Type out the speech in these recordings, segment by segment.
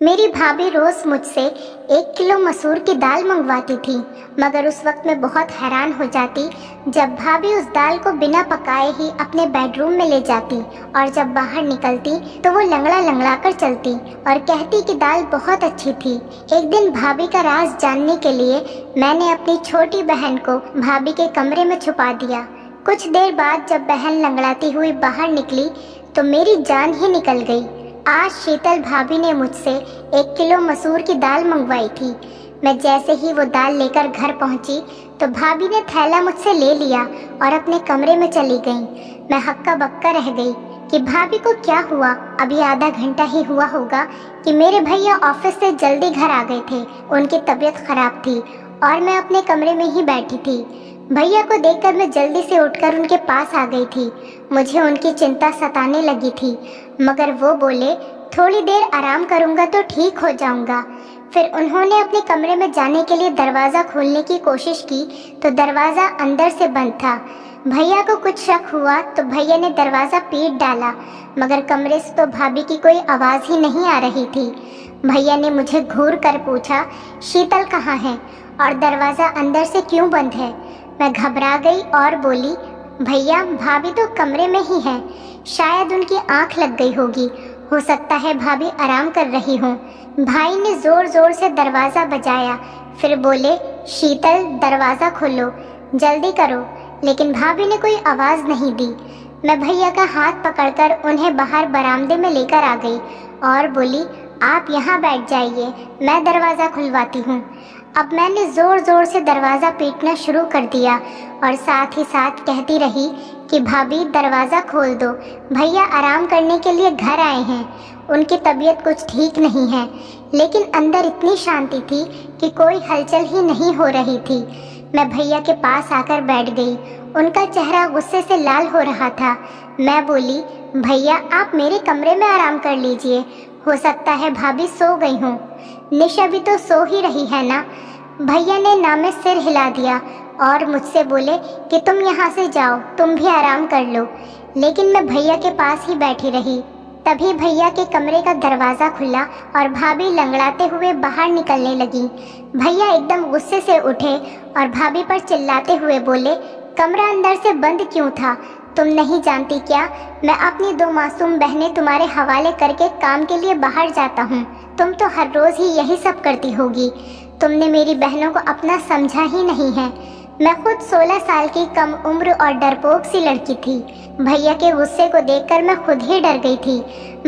मेरी भाभी रोज मुझसे 1 किलो मसूर की दाल मंगवाती थी, मगर उस वक्त मैं बहुत हैरान हो जाती जब भाभी उस दाल को बिना पकाए ही अपने बेडरूम में ले जाती और जब बाहर निकलती तो वो लंगड़ा लंगड़ा कर चलती और कहती कि दाल बहुत अच्छी थी। एक दिन भाभी का राज जानने के लिए मैंने अपनी छोटी बहन को भाभी के कमरे में छुपा दिया। कुछ देर बाद जब बहन लंगड़ाती हुई बाहर निकली तो मेरी जान ही निकल गई। आज शीतल भाभी ने मुझसे 1 किलो मसूर की दाल मंगवाई थी। मैं जैसे ही वो दाल लेकर घर पहुंची तो भाभी ने थैला मुझसे ले लिया और अपने कमरे में चली गई। मैं हक्का बक्का रह गई कि भाभी को क्या हुआ। अभी आधा घंटा ही हुआ होगा कि मेरे भैया ऑफिस से जल्दी घर आ गए थे। उनकी तबीयत खराब थी और मैं अपने कमरे में ही बैठी थी। भैया को देखकर मैं जल्दी से उठकर उनके पास आ गई थी। मुझे उनकी चिंता सताने लगी थी, मगर वो बोले थोड़ी देर आराम करूंगा तो ठीक हो जाऊंगा। फिर उन्होंने अपने कमरे में जाने के लिए दरवाज़ा खोलने की कोशिश की तो दरवाज़ा अंदर से बंद था। भैया को कुछ शक हुआ तो भैया ने दरवाज़ा पीट डाला, मगर कमरे से तो भाभी की कोई आवाज़ ही नहीं आ रही थी। भैया ने मुझे घूर कर पूछा, शीतल कहाँ है और दरवाज़ा अंदर से क्यों बंद है। मैं घबरा गई और बोली, भैया भाभी तो कमरे में ही है, शायद उनकी आंख लग गई होगी, हो सकता है भाभी आराम कर रही हो। भाई ने जोर जोर से दरवाज़ा बजाया, फिर बोले, शीतल दरवाज़ा खोलो, जल्दी करो। लेकिन भाभी ने कोई आवाज़ नहीं दी। मैं भैया का हाथ पकड़कर उन्हें बाहर बरामदे में लेकर आ गई और बोली, आप यहाँ बैठ जाइए, मैं दरवाज़ा खुलवाती हूँ। अब मैंने ज़ोर ज़ोर से दरवाज़ा पीटना शुरू कर दिया और साथ ही साथ कहती रही कि भाभी दरवाज़ा खोल दो, भैया आराम करने के लिए घर आए हैं, उनकी तबीयत कुछ ठीक नहीं है। लेकिन अंदर इतनी शांति थी कि कोई हलचल ही नहीं हो रही थी। मैं भैया के पास आकर बैठ गई। उनका चेहरा गुस्से से लाल हो रहा था। मैं बोली, भैया आप मेरे कमरे में आराम कर लीजिए, हो सकता है भाभी सो गई हों। निशा भी तो सो ही रही है ना। भैया ने ना में सिर हिला दिया और मुझसे बोले कि तुम यहाँ से जाओ, तुम भी आराम कर लो। लेकिन मैं भैया के पास ही बैठी रही। तभी भैया के कमरे का दरवाज़ा खुला और भाभी लंगड़ाते हुए बाहर निकलने लगी। भैया एकदम गुस्से से उठे और भाभी पर चिल्लाते हुए बोले, कमरा अंदर से बंद क्यों था? तुम नहीं जानती क्या, मैं अपनी 2 मासूम बहनें तुम्हारे हवाले करके काम के लिए बाहर जाता हूँ। तुम तो हर रोज़ ही यही सब करती होगी। तुमने मेरी बहनों को अपना समझा ही नहीं है। मैं खुद 16 साल की कम उम्र और डरपोक सी लड़की थी। भैया के गुस्से को देखकर मैं खुद ही डर गई थी,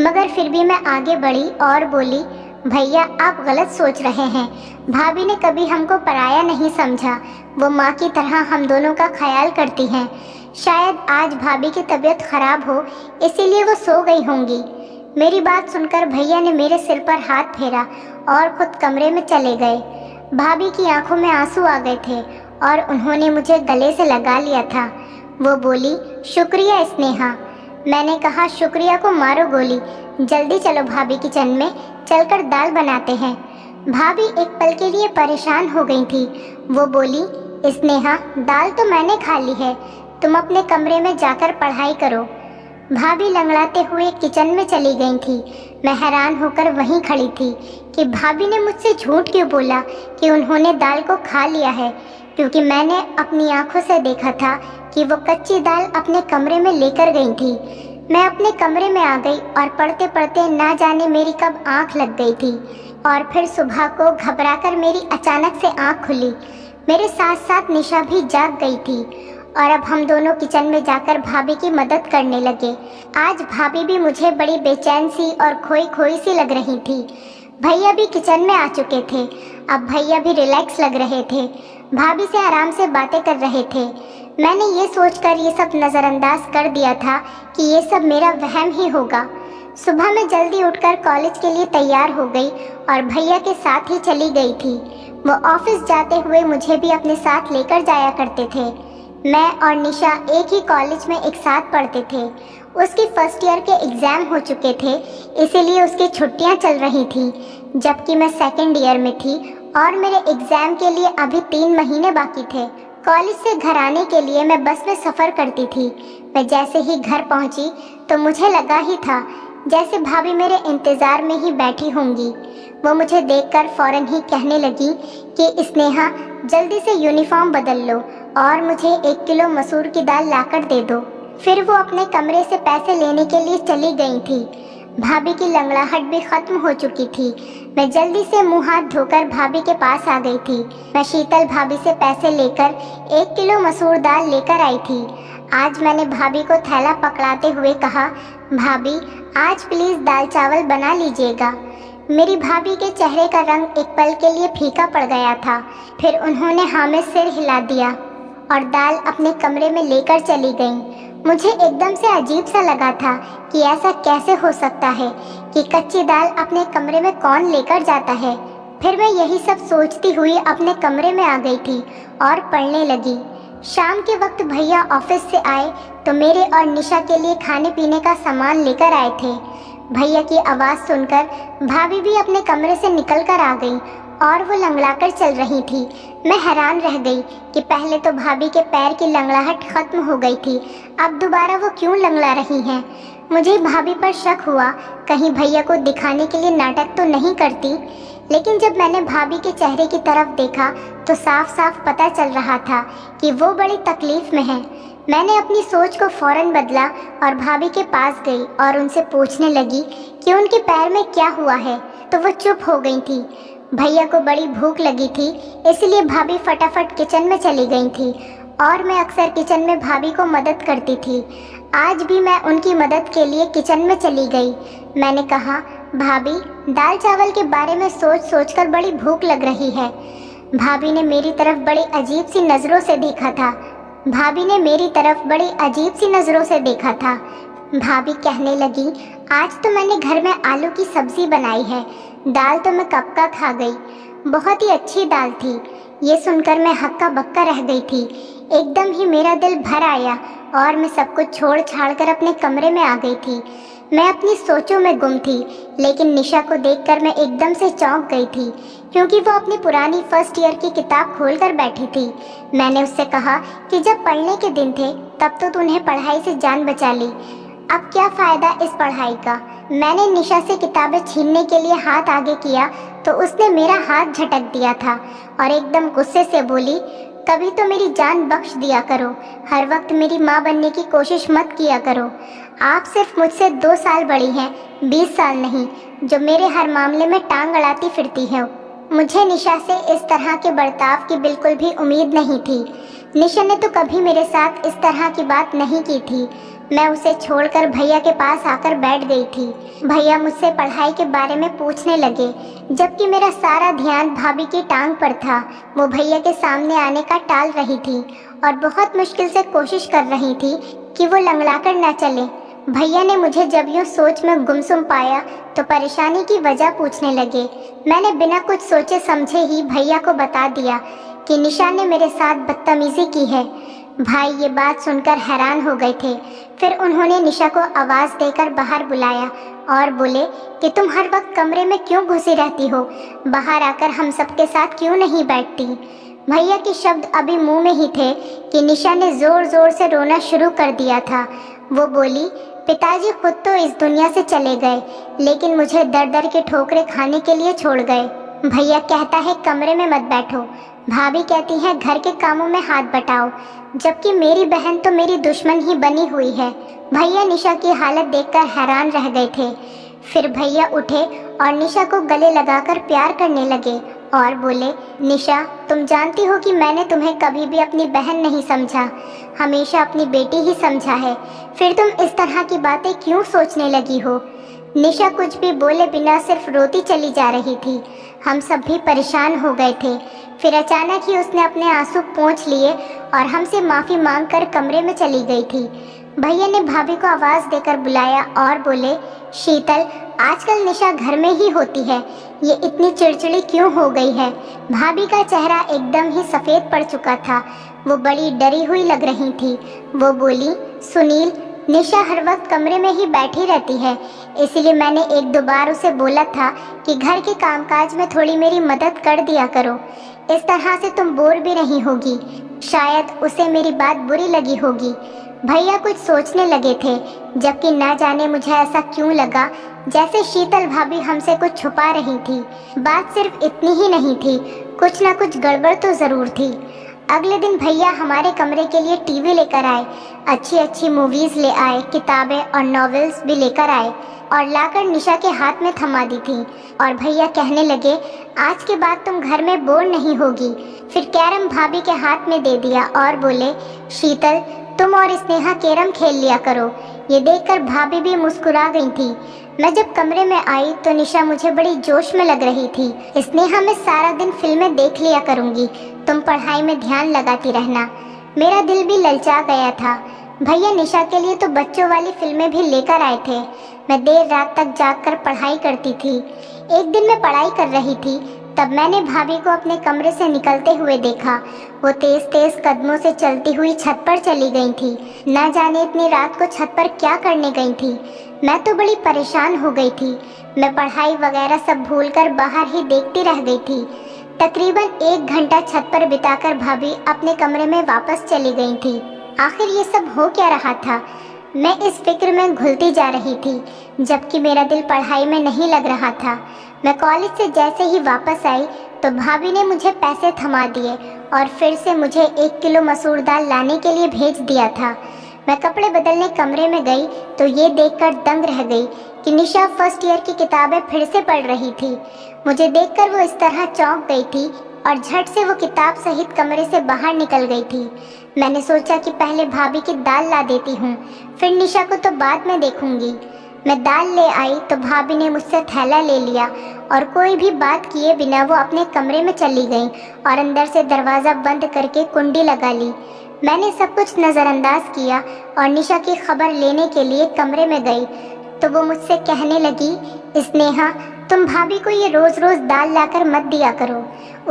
मगर फिर भी मैं आगे बढ़ी और बोली, भैया आप गलत सोच रहे हैं। भाभी ने कभी हमको पराया नहीं समझा, वो माँ की तरह हम दोनों का ख्याल करती हैं। शायद आज भाभी की तबीयत खराब हो, इसीलिए वो सो गई होंगी। मेरी बात सुनकर भैया ने मेरे सिर पर हाथ फेरा और खुद कमरे में चले गए। भाभी की आंखों में आंसू आ गए थे और उन्होंने मुझे गले से लगा लिया था। वो बोली, शुक्रिया स्नेहा। मैंने कहा, शुक्रिया को मारो गोली, जल्दी चलो भाभी किचन में, चलकर दाल बनाते हैं। भाभी एक पल के लिए परेशान हो गई थी। वो बोली, स्नेहा दाल तो मैंने खा ली है, तुम अपने कमरे में जाकर पढ़ाई करो। भाभी लंगड़ाते हुए किचन में चली गई थी। मैं हैरान होकर वहीं खड़ी थी कि भाभी ने मुझसे झूठ क्यों बोला कि उन्होंने दाल को खा लिया है, क्योंकि मैंने अपनी आंखों से देखा था कि वो कच्ची दाल अपने कमरे में लेकर गई थी। मैं अपने कमरे में आ गई और पढ़ते पढ़ते ना जाने मेरी कब आंख लग गई थी और फिर सुबह को घबराकर मेरी अचानक से आंख खुली। मेरे साथ साथ निशा भी जाग गई थी और अब हम दोनों किचन में जाकर भाभी की मदद करने लगे। आज भाभी भी मुझे बड़ी बेचैन सी और खोई खोई सी लग रही थी। भैया भी किचन में आ चुके थे। अब भैया भी रिलैक्स लग रहे थे, भाभी से आराम से बातें कर रहे थे। मैंने ये सोचकर ये सब नज़रअंदाज कर दिया था कि ये सब मेरा वहम ही होगा। सुबह मैं जल्दी उठकर कॉलेज के लिए तैयार हो गई और भैया के साथ ही चली गई थी। वो ऑफिस जाते हुए मुझे भी अपने साथ लेकर जाया करते थे। मैं और निशा एक ही कॉलेज में एक साथ पढ़ते थे। उसकी फर्स्ट ईयर के एग्ज़ाम हो चुके थे, इसीलिए उसकी छुट्टियां चल रही थी, जबकि मैं सेकेंड ईयर में थी और मेरे एग्ज़ाम के लिए अभी 3 महीने बाकी थे। कॉलेज से घर आने के लिए मैं बस में सफ़र करती थी। मैं जैसे ही घर पहुंची तो मुझे लगा ही था जैसे भाभी मेरे इंतज़ार में ही बैठी होंगी। वो मुझे देखकर फौरन ही कहने लगी कि स्नेहा, जल्दी से यूनिफॉर्म बदल लो और मुझे 1 किलो मसूर की दाल लाकर दे दो। फिर वो अपने कमरे से पैसे लेने के लिए चली गई थी। भाभी की लंगड़ाहट भी खत्म हो चुकी थी। मैं जल्दी से मुंह हाथ धोकर भाभी के पास आ गई थी। मैं शीतल भाभी से पैसे लेकर 1 किलो मसूर दाल लेकर आई थी। आज मैंने भाभी को थैला पकड़ाते हुए कहा, भाभी आज प्लीज़ दाल चावल बना लीजिएगा। मेरी भाभी के चेहरे का रंग एक पल के लिए फीका पड़ गया था। फिर उन्होंने हाँ में सिर हिला दिया और दाल अपने कमरे में लेकर चली गईं। मुझे एकदम से अजीब सा लगा था कि ऐसा कैसे हो सकता है कि कच्ची दाल अपने कमरे में कौन लेकर जाता है। फिर मैं यही सब सोचती हुई अपने कमरे में आ गई थी और पढ़ने लगी। शाम के वक्त भैया ऑफिस से आए तो मेरे और निशा के लिए खाने पीने का सामान लेकर आए थे। भैया की आवाज़ सुनकर भाभी भी अपने कमरे से निकल कर आ गई और वो लंगड़ाकर चल रही थी। मैं हैरान रह गई कि पहले तो भाभी के पैर की लंगड़ाहट खत्म हो गई थी, अब दोबारा वो क्यों लंगड़ा रही हैं। मुझे भाभी पर शक हुआ, कहीं भैया को दिखाने के लिए नाटक तो नहीं करती। लेकिन जब मैंने भाभी के चेहरे की तरफ देखा तो साफ साफ पता चल रहा था कि वो बड़ी तकलीफ में है। मैंने अपनी सोच को फौरन बदला और भाभी के पास गई और उनसे पूछने लगी कि उनके पैर में क्या हुआ है, तो वो चुप हो गई थी। भैया को बड़ी भूख लगी थी, इसलिए भाभी फटाफट किचन में चली गई थी और मैं अक्सर किचन में भाभी को मदद करती थी। आज भी मैं उनकी मदद के लिए किचन में चली गई। मैंने कहा, भाभी दाल चावल के बारे में सोच सोचकर बड़ी भूख लग रही है। भाभी ने मेरी तरफ बड़ी अजीब सी नज़रों से देखा था। भाभी कहने लगी, आज तो मैंने घर में आलू की सब्जी बनाई है, दाल तो मैं कब का खा गई। बहुत ही अच्छी दाल थी। ये सुनकर मैं हक्का बक्का रह गई थी। एकदम ही मेरा दिल भर आया और मैं सब कुछ छोड़ छाड़ कर अपने कमरे में आ गई थी। मैं अपनी सोचों में गुम थी, लेकिन निशा को देखकर मैं एकदम से चौंक गई थी, क्योंकि वो अपनी पुरानी फर्स्ट ईयर की किताब खोलकर बैठी थी। मैंने उससे कहा कि जब पढ़ने के दिन थे तब तो तूने पढ़ाई से जान बचा ली, अब क्या फ़ायदा इस पढ़ाई का। मैंने निशा से किताबें छीनने के लिए हाथ आगे किया तो उसने मेरा हाथ झटक दिया था और एकदम गुस्से से बोली, कभी तो मेरी जान बख्श दिया करो, हर वक्त मेरी माँ बनने की कोशिश मत किया करो। आप सिर्फ मुझसे 2 साल बड़ी हैं, 20 साल नहीं, जो मेरे हर मामले में टांग अड़ाती फिरती है। मुझे निशा से इस तरह के बर्ताव की बिल्कुल भी उम्मीद नहीं थी। निशा ने तो कभी मेरे साथ इस तरह की बात नहीं की थी। मैं उसे छोड़कर भैया के पास आकर बैठ गई थी। भैया मुझसे पढ़ाई के बारे में पूछने लगे, जबकि मेरा सारा ध्यान भाभी की टांग पर था। वो भैया के सामने आने का टाल रही थी और बहुत मुश्किल से कोशिश कर रही थी कि वो लंगड़ाकर न चले। भैया ने मुझे जब यूँ सोच में गुमसुम पाया तो परेशानी की वजह पूछने लगे। मैंने बिना कुछ सोचे समझे ही भैया को बता दिया कि निशा ने मेरे साथ बदतमीजी की है। भाई ये बात सुनकर हैरान हो गए थे। फिर उन्होंने निशा को आवाज़ देकर बाहर बुलाया और बोले कि तुम हर वक्त कमरे में क्यों घुसी रहती हो, बाहर आकर हम सबके साथ क्यों नहीं बैठती। भैया के शब्द अभी मुंह में ही थे कि निशा ने ज़ोर ज़ोर से रोना शुरू कर दिया था। वो बोली, पिताजी खुद तो इस दुनिया से चले गए, लेकिन मुझे दर दर के ठोकरें खाने के लिए छोड़ गए। भैया कहता है कमरे में मत बैठो, भाभी कहती है घर के कामों में हाथ बटाओ, जबकि मेरी बहन तो मेरी दुश्मन ही बनी हुई है। भैया निशा की हालत देखकर हैरान रह गए थे। फिर भैया उठे और निशा को गले लगाकर प्यार करने लगे और बोले, निशा तुम जानती हो कि मैंने तुम्हें कभी भी अपनी बहन नहीं समझा, हमेशा अपनी बेटी ही समझा है। फिर तुम इस तरह की बातें क्यों सोचने लगी हो। निशा कुछ भी बोले बिना सिर्फ रोती चली जा रही थी। हम सब भी परेशान हो गए थे। फिर अचानक ही उसने अपने आंसू पोंछ लिए और हमसे माफ़ी मांगकर कमरे में चली गई थी। भैया ने भाभी को आवाज़ देकर बुलाया और बोले, शीतल आजकल निशा घर में ही होती है, ये इतनी चिड़चिड़ी क्यों हो गई है। भाभी का चेहरा एकदम ही सफ़ेद पड़ चुका था। वो बड़ी डरी हुई लग रही थी। वो बोली, सुनील निशा हर वक्त कमरे में ही बैठी रहती है, इसीलिए मैंने 1-2 बार उसे बोला था कि घर के कामकाज में थोड़ी मेरी मदद कर दिया करो, इस तरह से तुम बोर भी नहीं होगी। शायद उसे मेरी बात बुरी लगी होगी। भैया कुछ सोचने लगे थे, जबकि ना जाने मुझे ऐसा क्यों लगा जैसे शीतल भाभी हमसे कुछ छुपा रही थी। बात सिर्फ इतनी ही नहीं थी, कुछ ना कुछ गड़बड़ तो ज़रूर थी। अगले दिन भैया हमारे कमरे के लिए टीवी लेकर आए, अच्छी अच्छी मूवीज़ ले आए, किताबें और नॉवेल्स भी लेकर आए और लाकर निशा के हाथ में थमा दी थी। और भैया कहने लगे, आज के बाद तुम घर में बोर नहीं होगी। फिर कैरम भाभी के हाथ में दे दिया और बोले, शीतल तुम और स्नेहा कैरम खेल लिया करो। ये देखकर भाभी भी मुस्कुरा गई थी। मैं जब कमरे में आई तो निशा मुझे बड़ी जोश में लग रही थी। स्नेहा मैं सारा दिन फिल्में देख लिया करूंगी, तुम पढ़ाई में ध्यान लगाती रहना। मेरा दिल भी ललचा गया था। भैया निशा के लिए तो बच्चों वाली फिल्में भी लेकर आए थे। मैं देर रात तक जागकर पढ़ाई करती थी। एक दिन मैं पढ़ाई कर रही थी, तब मैंने भाभी को अपने कमरे से निकलते हुए देखा। वो तेज तेज कदमों से चलती हुई छत पर चली गई थी। ना जाने इतनी रात को छत पर क्या करने गई थी। मैं तो बड़ी परेशान हो गई थी। मैं पढ़ाई वगैरह सब भूलकर बाहर ही देखती रह गई थी। तकरीबन 1 घंटा छत पर बिताकर भाभी अपने कमरे में वापस चली गई थी। आखिर ये सब हो क्या रहा था? मैं इस फिक्र में घुलती जा रही थी, जबकि मेरा दिल पढ़ाई में नहीं लग रहा था। मैं कॉलेज से जैसे ही वापस आई तो भाभी ने मुझे पैसे थमा दिए और फिर से मुझे 1 किलो मसूर दाल लाने के लिए भेज दिया था। मैं कपड़े बदलने कमरे में गई तो ये देखकर दंग रह गई कि निशा फर्स्ट ईयर की किताबें फिर से पढ़ रही थी। मुझे देखकर वो इस तरह चौंक गई थी और झट से वो किताब सहित कमरे से बाहर निकल गई थी। मैंने सोचा कि पहले भाभी की दाल ला देती हूँ, फिर निशा को तो बाद में देखूंगी। मैं दाल ले आई तो भाभी ने मुझसे थैला ले लिया और कोई भी बात किए बिना वो अपने कमरे में चली गई और अंदर से दरवाज़ा बंद करके कुंडी लगा ली। मैंने सब कुछ नज़रअंदाज किया और निशा की खबर लेने के लिए कमरे में गई तो वो मुझसे कहने लगी, स्नेहा तुम भाभी को ये रोज़ रोज़ दाल लाकर मत दिया करो।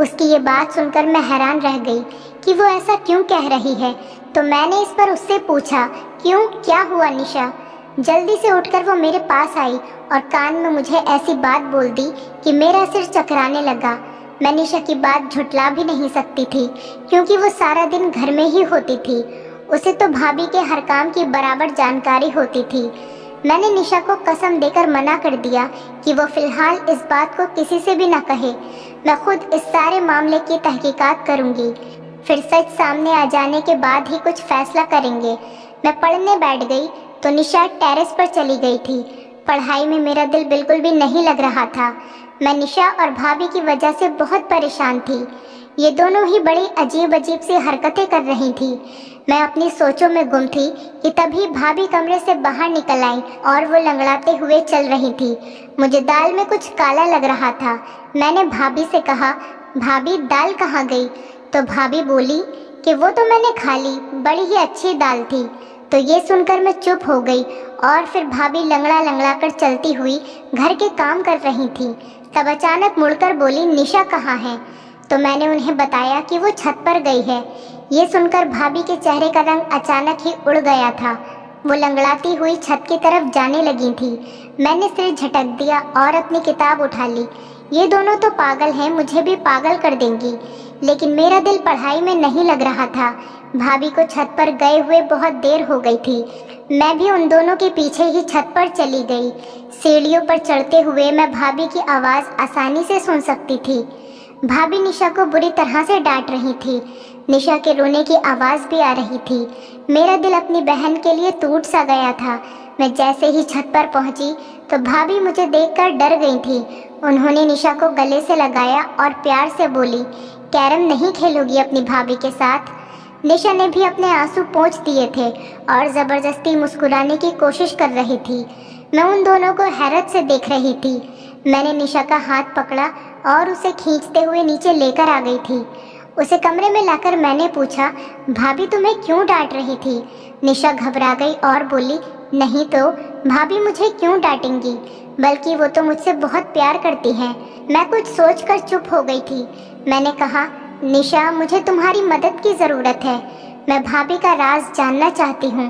उसकी ये बात सुनकर मैं हैरान रह गई कि वो ऐसा क्यों कह रही है। तो मैंने इस पर उससे पूछा, क्यों, क्या हुआ निशा? जल्दी से उठकर वो मेरे पास आई और कान में मुझे ऐसी बात बोल दी कि मेरा सिर चकराने लगा। मैं निशा की बात झुठला भी नहीं सकती थी, क्योंकि वो सारा दिन घर में ही होती थी। उसे तो भाभी के हर काम की बराबर जानकारी होती थी। मैंने निशा को कसम देकर मना कर दिया कि वो फिलहाल इस बात को किसी से भी न कहे। मैं खुद इस सारे मामले की तहकीकात करूंगी, फिर सच सामने आ जाने के बाद ही कुछ फैसला करेंगे। मैं पढ़ने बैठ गई तो निशा टेरेस पर चली गई थी। पढ़ाई में मेरा दिल बिल्कुल भी नहीं लग रहा था। मैं निशा और भाभी की वजह से बहुत परेशान थी। ये दोनों ही बड़ी अजीब अजीब सी हरकतें कर रही थी। मैं अपनी सोचों में गुम थी कि तभी भाभी कमरे से बाहर निकल आई और वो लंगड़ाते हुए चल रही थी। मुझे दाल में कुछ काला लग रहा था। मैंने भाभी से कहा, भाभी दाल कहाँ गई? तो भाभी बोली कि वो तो मैंने खा ली, बड़ी ही अच्छी दाल थी। तो ये सुनकर मैं चुप हो गई और फिर भाभी लंगड़ा लंगड़ा कर चलती हुई घर के काम कर रही थी। तब अचानक मुड़कर बोली, निशा कहाँ है? तो मैंने उन्हें बताया कि वो छत पर गई है। ये सुनकर भाभी के चेहरे का रंग अचानक ही उड़ गया था। वो लंगड़ाती हुई छत की तरफ जाने लगी थी। मैंने सिर झटक दिया और अपनी किताब उठा ली। ये दोनों तो पागल हैं, मुझे भी पागल कर देंगी। लेकिन मेरा दिल पढ़ाई में नहीं लग रहा था। भाभी को छत पर गए हुए बहुत देर हो गई थी। मैं भी उन दोनों के पीछे ही छत पर चली गई। सीढ़ियों पर चढ़ते हुए मैं भाभी की आवाज़ आसानी से सुन सकती थी। भाभी निशा को बुरी तरह से डांट रही थी। निशा के रोने की आवाज़ भी आ रही थी। मेरा दिल अपनी बहन के लिए टूट सा गया था। मैं जैसे ही छत पर पहुंची तो भाभी मुझे देखकर डर गई थी। उन्होंने निशा को गले से लगाया और प्यार से बोली, कैरम नहीं खेलोगी अपनी भाभी के साथ? निशा ने भी अपने आंसू पोंछ दिए थे और ज़बरदस्ती मुस्कुराने की कोशिश कर रही थी। मैं उन दोनों को हैरत से देख रही थी। मैंने निशा का हाथ पकड़ा और उसे खींचते हुए नीचे लेकर आ गई थी। उसे कमरे में लाकर मैंने पूछा, भाभी तुम्हें क्यों डांट रही थी? निशा घबरा गई और बोली, नहीं तो भाभी मुझे क्यों डांटेंगी, बल्कि वो तो मुझसे बहुत प्यार करती हैं। मैं कुछ सोचकर चुप हो गई थी। मैंने कहा, निशा मुझे तुम्हारी मदद की ज़रूरत है। मैं भाभी का राज जानना चाहती हूँ।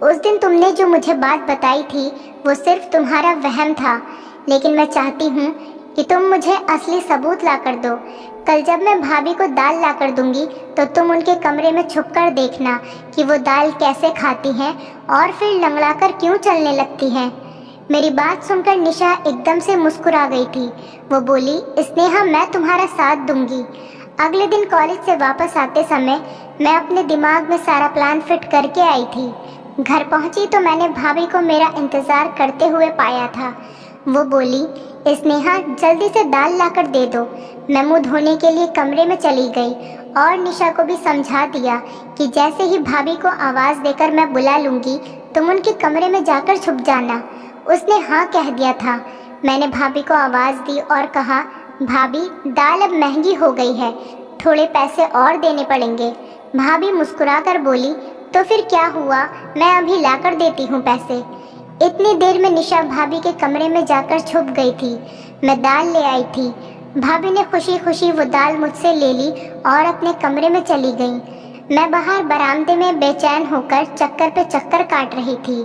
उस दिन तुमने जो मुझे बात बताई थी वो सिर्फ तुम्हारा वहम था, लेकिन मैं चाहती हूँ कि तुम मुझे असली सबूत ला कर दो। कल जब मैं भाभी को दाल ला कर दूंगी तो तुम उनके कमरे में छुप कर देखना कि वो दाल कैसे खाती हैं और फिर लंगड़ा कर क्यों चलने लगती हैं। मेरी बात सुनकर निशा एकदम से मुस्कुरा गई थी। वो बोली, स्नेहा मैं तुम्हारा साथ दूंगी। अगले दिन कॉलेज से वापस आते समय मैं अपने दिमाग में सारा प्लान फिट करके आई थी। घर पहुंची तो मैंने भाभी को मेरा इंतज़ार करते हुए पाया था। वो बोली, स्नेहा जल्दी से दाल लाकर दे दो। मैं मुंह धोने के लिए कमरे में चली गई और निशा को भी समझा दिया कि जैसे ही भाभी को आवाज़ देकर मैं बुला लूँगी तुम उनके कमरे में जाकर छुप जाना। उसने हाँ कह दिया था। मैंने भाभी को आवाज़ दी और कहा, भाभी दाल अब महंगी हो गई है, थोड़े पैसे और देने पड़ेंगे। भाभी मुस्कुराकर बोली, तो फिर क्या हुआ, मैं अभी लाकर देती हूँ पैसे। इतनी देर में निशा भाभी के कमरे में जाकर छुप गई थी। मैं दाल ले आई थी। भाभी ने खुशी खुशी वो दाल मुझसे ले ली और अपने कमरे में चली गई। मैं बाहर बरामदे में बेचैन होकर चक्कर पे चक्कर काट रही थी।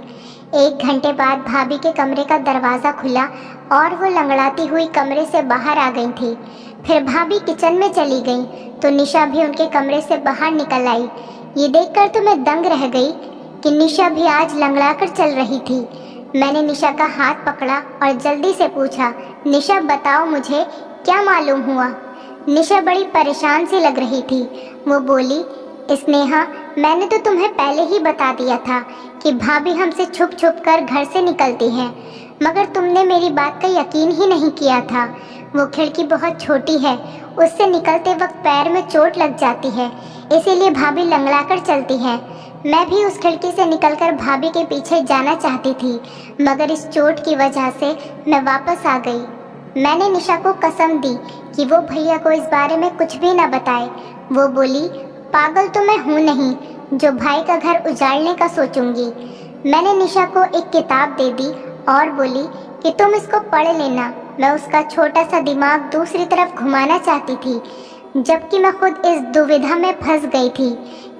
1 घंटे बाद भाभी के कमरे का दरवाज़ा खुला और वो लंगड़ाती हुई कमरे से बाहर आ गई थी। फिर भाभी किचन में चली गई तो निशा भी उनके कमरे से बाहर निकल आई। ये देखकर तो मैं दंग रह गई कि निशा भी आज लंगड़ा कर चल रही थी। मैंने निशा का हाथ पकड़ा और जल्दी से पूछा, निशा बताओ मुझे क्या मालूम हुआ। निशा बड़ी परेशान सी लग रही थी। वो बोली, स्नेहा मैंने तो तुम्हें पहले ही बता दिया था कि भाभी हमसे छुप छुप कर घर से निकलती हैं, मगर तुमने मेरी बात का यकीन ही नहीं किया था। वो खिड़की बहुत छोटी है, उससे निकलते वक्त पैर में चोट लग जाती है, इसीलिए भाभी लंगड़ा कर चलती है। मैं भी उस खिड़की से निकलकर भाभी के पीछे जाना चाहती थी, मगर इस चोट की वजह से मैं वापस आ गई। मैंने निशा को कसम दी कि वो भैया को इस बारे में कुछ भी ना बताए। वो बोली, पागल तो मैं हूँ नहीं जो भाई का घर उजाड़ने का सोचूंगी। मैंने निशा को एक किताब दे दी और बोली कि तुम इसको पढ़ लेना। मैं उसका छोटा सा दिमाग दूसरी तरफ घुमाना चाहती थी, जबकि मैं खुद इस दुविधा में फंस गई थी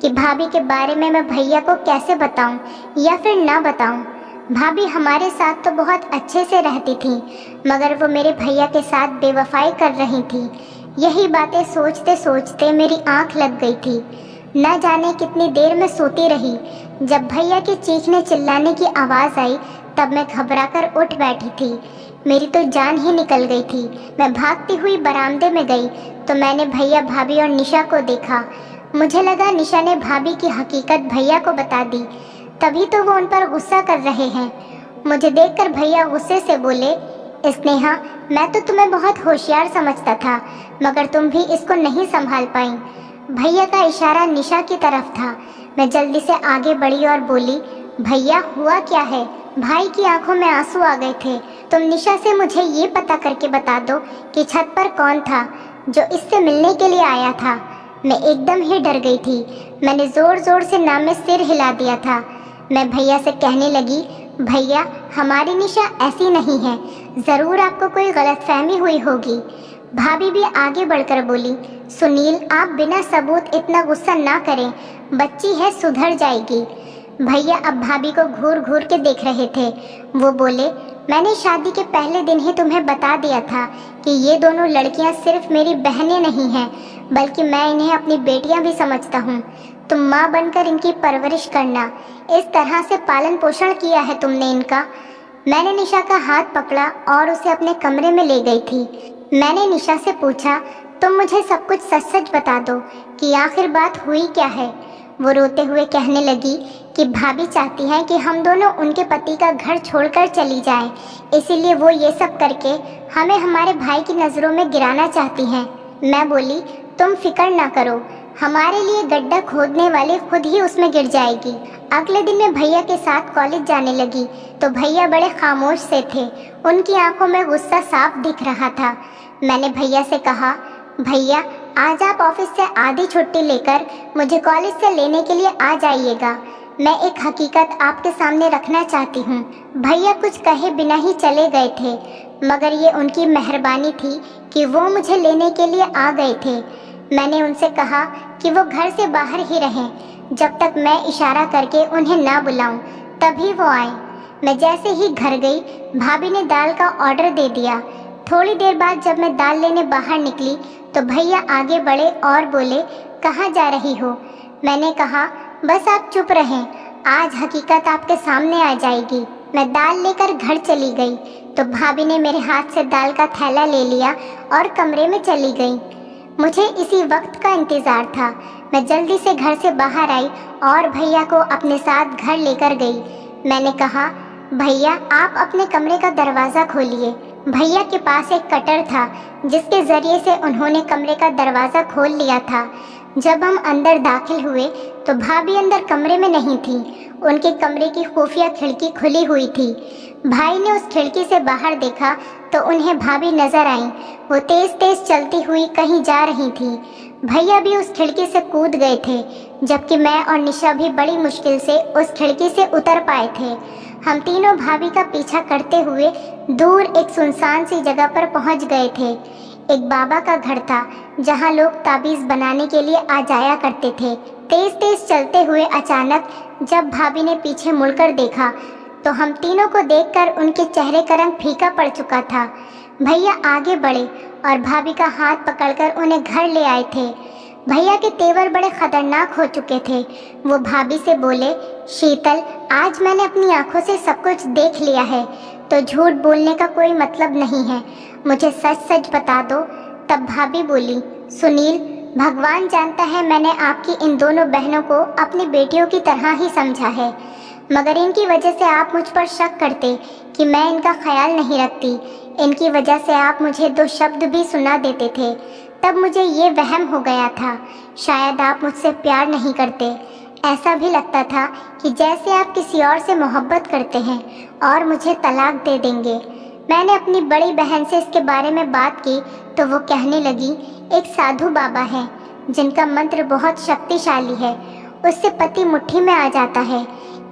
कि भाभी के बारे में मैं भैया को कैसे बताऊं या फिर ना बताऊं। भाभी हमारे साथ तो बहुत अच्छे से रहती थी, मगर वो मेरे भैया के साथ बेवफाई कर रही थी। यही बातें सोचते सोचते मेरी आंख लग गई थी। न जाने कितनी देर में सोती रही। जब भैया के चीखने चिल्लाने की आवाज़ आई तब मैं घबराकर उठ बैठी थी। मेरी तो जान ही निकल गई थी। मैं भागती हुई बरामदे में गई तो मैंने भैया, भाभी और निशा को देखा। मुझे लगा निशा ने भाभी की हकीकत भैया को बता दी, तभी तो वो उन पर गुस्सा कर रहे हैं। मुझे देखकर भैया गुस्से से बोले, स्नेहा मैं तो तुम्हें बहुत होशियार समझता था, मगर तुम भी इसको नहीं संभाल पाई। भैया का इशारा निशा की तरफ था। मैं जल्दी से आगे बढ़ी और बोली, भैया हुआ क्या है। भाई की आंखों में आंसू आ गए थे। तुम निशा से मुझे ये पता करके बता दो कि छत पर कौन था जो इससे मिलने के लिए आया था। मैं एकदम ही डर गई थी। मैंने ज़ोर ज़ोर से नाम में सिर हिला दिया था। मैं भैया से कहने लगी, भैया हमारी निशा ऐसी नहीं है, ज़रूर आपको कोई गलतफहमी हुई होगी। भाभी भी आगे बढ़कर बोली, सुनील आप बिना सबूत इतना गुस्सा ना करें, बच्ची है सुधर जाएगी। भैया अब भाभी को घूर घूर के देख रहे थे। वो बोले, मैंने शादी के पहले दिन ही तुम्हें बता दिया था कि ये दोनों लड़कियां सिर्फ मेरी बहनें नहीं हैं, बल्कि मैं इन्हें अपनी बेटियां भी समझता हूँ। तुम माँ बनकर इनकी परवरिश करना। इस तरह से पालन पोषण किया है तुमने इनका। मैंने निशा का हाथ पकड़ा और उसे अपने कमरे में ले गई थी। मैंने निशा से पूछा, तुम मुझे सब कुछ सच सच बता दो कि आखिर बात हुई क्या है। वो रोते हुए कहने लगी कि भाभी चाहती हैं कि हम दोनों उनके पति का घर छोड़कर चली जाएं, इसीलिए वो ये सब करके हमें हमारे भाई की नज़रों में गिराना चाहती हैं। मैं बोली, तुम फिक्र ना करो, हमारे लिए गड्ढा खोदने वाले खुद ही उसमें गिर जाएगी। अगले दिन मैं भैया के साथ कॉलेज जाने लगी तो भैया बड़े खामोश से थे। उनकी आंखों में गुस्सा साफ दिख रहा था। मैंने भैया से कहा, भैया आज आप ऑफिस से आधी छुट्टी लेकर मुझे कॉलेज से लेने के लिए आ जाइएगा। मैं एक हकीकत आपके सामने रखना चाहती हूँ। भैया कुछ कहे बिना ही चले गए थे, मगर ये उनकी मेहरबानी थी कि वो मुझे लेने के लिए आ गए थे। मैंने उनसे कहा कि वो घर से बाहर ही रहें जब तक मैं इशारा करके उन्हें ना बुलाऊं, तभी वो आए। मैं जैसे ही घर गई भाभी ने दाल का ऑर्डर दे दिया। थोड़ी देर बाद जब मैं दाल लेने बाहर निकली तो भैया आगे बढ़े और बोले, कहाँ जा रही हो? मैंने कहा, बस आप चुप रहें, आज हकीकत आपके सामने आ जाएगी। मैं दाल लेकर घर चली गई तो भाभी ने मेरे हाथ से दाल का थैला ले लिया और कमरे में चली गई। मुझे इसी वक्त का इंतज़ार था। मैं जल्दी से घर से बाहर आई और भैया को अपने साथ घर लेकर गई। मैंने कहा, भैया आप अपने कमरे का दरवाज़ा खोलिए। भैया के पास एक कटर था जिसके ज़रिए से उन्होंने कमरे का दरवाज़ा खोल लिया था। जब हम अंदर दाखिल हुए तो भाभी अंदर कमरे में नहीं थी। उनके कमरे की खुफिया खिड़की खुली हुई थी। भाई ने उस खिड़की से बाहर देखा तो उन्हें भाभी नजर आई। वो तेज तेज चलती हुई कहीं जा रही थी। भैया भी उस खिड़की से कूद गए थे, जबकि मैं और निशा भी बड़ी मुश्किल से उस खिड़की से उतर पाए थे। हम तीनों भाभी का पीछा करते हुए दूर एक सुनसान सी जगह पर पहुंच गए थे। एक बाबा का घर था जहां लोग ताबीज़ बनाने के लिए आ जाया करते थे। तेज तेज चलते हुए अचानक जब भाभी ने पीछे मुड़कर देखा तो हम तीनों को देखकर उनके चेहरे का रंग फीका पड़ चुका था। भैया आगे बढ़े और भाभी का हाथ पकड़कर उन्हें घर ले आए थे। भैया के तेवर बड़े खतरनाक हो चुके थे। वो भाभी से बोले, शीतल, आज मैंने अपनी आंखों से सब कुछ देख लिया है, तो झूठ बोलने का कोई मतलब नहीं है, मुझे सच सच बता दो। तब भाभी बोली, सुनील, भगवान जानता है मैंने आपकी इन दोनों बहनों को अपनी बेटियों की तरह ही समझा है, मगर इनकी वजह से आप मुझ पर शक करते कि मैं इनका ख्याल नहीं रखती। इनकी वजह से आप मुझे दो शब्द भी सुना देते थे। तब मुझे ये वहम हो गया था, शायद आप मुझसे प्यार नहीं करते। ऐसा भी लगता था कि जैसे आप किसी और से मोहब्बत करते हैं और मुझे तलाक दे देंगे। मैंने अपनी बड़ी बहन से इसके बारे में बात की तो वो कहने लगी, एक साधु बाबा है जिनका मंत्र बहुत शक्तिशाली है, उससे पति मुट्ठी में आ जाता है,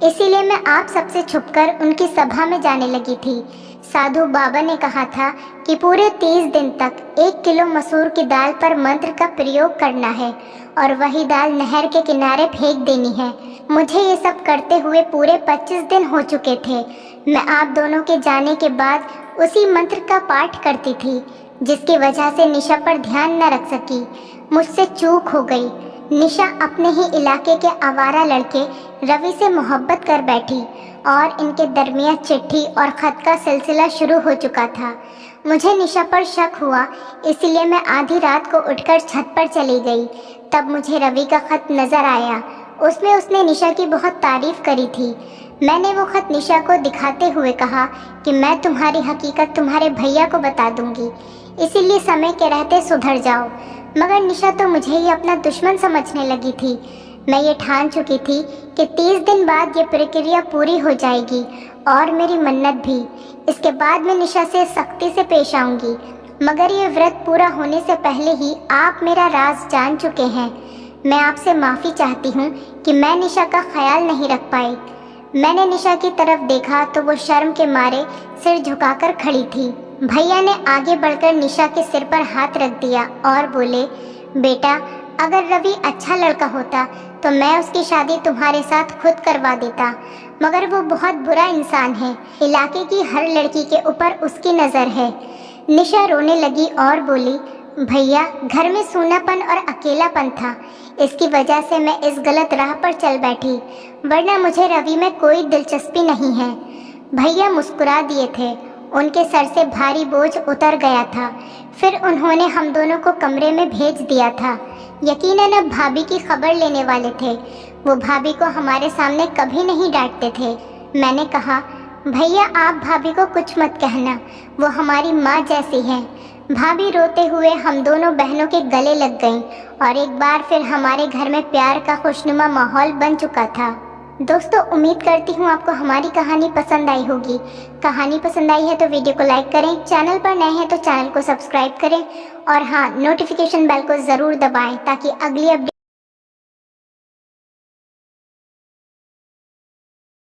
इसीलिए मैं आप सबसे छुपकर उनकी सभा में जाने लगी थी। साधु बाबा ने कहा था कि पूरे 30 दिन तक 1 किलो मसूर की दाल पर मंत्र का प्रयोग करना है और वही दाल नहर के किनारे फेंक देनी है। मुझे ये सब करते हुए पूरे 25 दिन हो चुके थे। मैं आप दोनों के जाने के बाद उसी मंत्र का पाठ करती थी, जिसकी वजह से निशा पर ध्यान न रख सकी। मुझसे चूक हो गई। निशा अपने ही इलाके के आवारा लड़के रवि से मोहब्बत कर बैठी और इनके दरमियान चिट्ठी और ख़त का सिलसिला शुरू हो चुका था। मुझे निशा पर शक हुआ, इसलिए मैं आधी रात को उठकर छत पर चली गई। तब मुझे रवि का ख़त नज़र आया। उसमें उसने निशा की बहुत तारीफ़ करी थी। मैंने वो ख़त निशा को दिखाते हुए कहा कि मैं तुम्हारी हकीकत तुम्हारे भैया को बता दूंगी, इसीलिए समय के रहते सुधर जाओ। मगर निशा तो मुझे ही अपना दुश्मन समझने लगी थी। मैं ये ठान चुकी थी कि 30 दिन बाद ये प्रक्रिया पूरी हो जाएगी और मेरी मन्नत भी। इसके बाद मैं निशा से सख्ती से पेश आऊँगी, मगर ये व्रत पूरा होने से पहले ही आप मेरा राज जान चुके हैं। मैं आपसे माफ़ी चाहती हूँ कि मैं निशा का ख्याल नहीं रख पाई। मैंने निशा की तरफ देखा तो वो शर्म के मारे सिर झुकाकर खड़ी थी। भैया ने आगे बढ़कर निशा के सिर पर हाथ रख दिया और बोले, बेटा, अगर रवि अच्छा लड़का होता तो मैं उसकी शादी तुम्हारे साथ खुद करवा देता, मगर वो बहुत बुरा इंसान है। इलाके की हर लड़की के ऊपर उसकी नज़र है। निशा रोने लगी और बोली, भैया, घर में सूनापन और अकेलापन था, इसकी वजह से मैं इस गलत राह पर चल बैठी, वरना मुझे रवि में कोई दिलचस्पी नहीं है। भैया मुस्कुरा दिए थे। उनके सर से भारी बोझ उतर गया था। फिर उन्होंने हम दोनों को कमरे में भेज दिया था। यकीनन अब भाभी की खबर लेने वाले थे। वो भाभी को हमारे सामने कभी नहीं डांटते थे। मैंने कहा, भैया आप भाभी को कुछ मत कहना, वो हमारी माँ जैसी है। भाभी रोते हुए हम दोनों बहनों के गले लग गईं और एक बार फिर हमारे घर में प्यार का खुशनुमा माहौल बन चुका था। दोस्तों, उम्मीद करती हूँ आपको हमारी कहानी पसंद आई होगी। कहानी पसंद आई है तो वीडियो को लाइक करें, चैनल पर नए हैं तो चैनल को सब्सक्राइब करें और हाँ, नोटिफिकेशन बेल को ज़रूर दबाएं ताकि अगली अपडेट